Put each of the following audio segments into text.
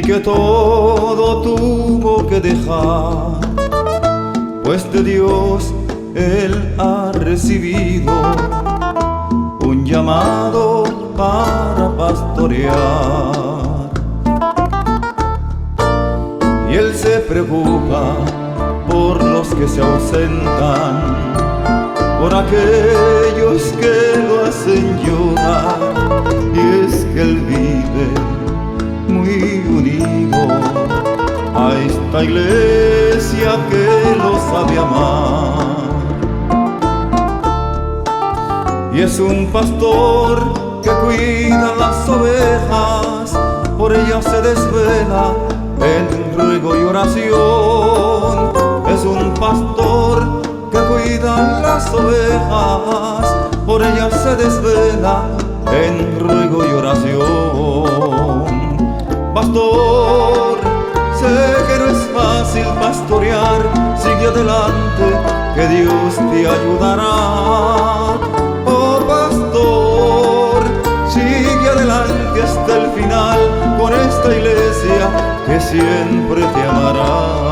que todo tuvo que dejar, pues de Dios él ha recibido un llamado para pastorear. Y él se preocupa por los que se ausentan, por aquellos que lo hacen llorar. Y es que él vive muy unido a esta iglesia que lo sabe amar. Y es un pastor que cuida las ovejas, por ellas se desvela en ruego y oración. Es un pastor que cuida las ovejas, por ellas se desvela en ruego y oración. Pastor, sé que no es fácil pastorear, sigue adelante, que Dios te ayudará. Oh pastor, sigue adelante hasta el final con esta iglesia que siempre te amará.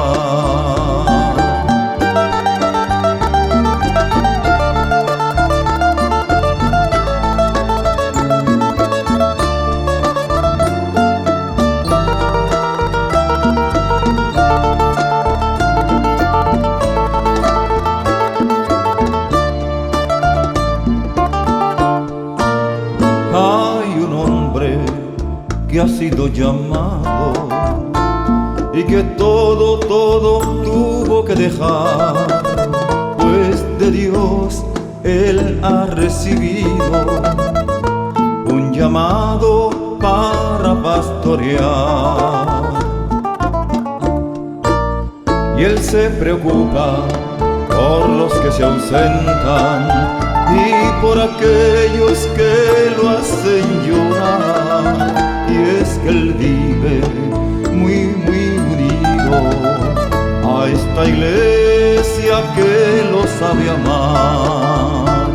Que ha sido llamado y que todo tuvo que dejar, pues de Dios él ha recibido un llamado para pastorear. Y él se preocupa por los que se ausentan y por aquellos que lo hacen llorar. Y es que él vive muy unido a esta iglesia que lo sabe amar.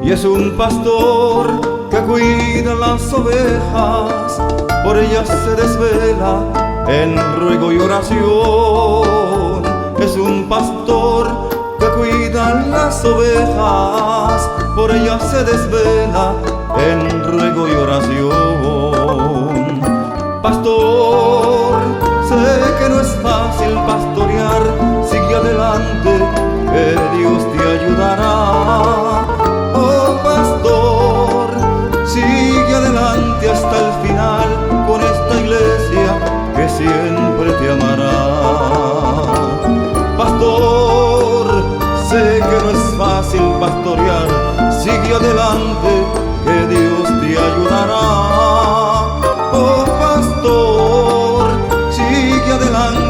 Y es un pastor que cuida las ovejas, por ellas se desvela en ruego y oración. Es un pastor que cuida las ovejas, por ellas se desvela en ruego y oración. Pastor, sé que no es fácil pastorear, sigue adelante, que Dios te ayudará. Oh pastor, sigue adelante hasta el final con esta iglesia que siempre te amará. Pastor, sé que no es fácil pastorear, sigue adelante, que Dios te ayudará. Oh pastor, sigue adelante,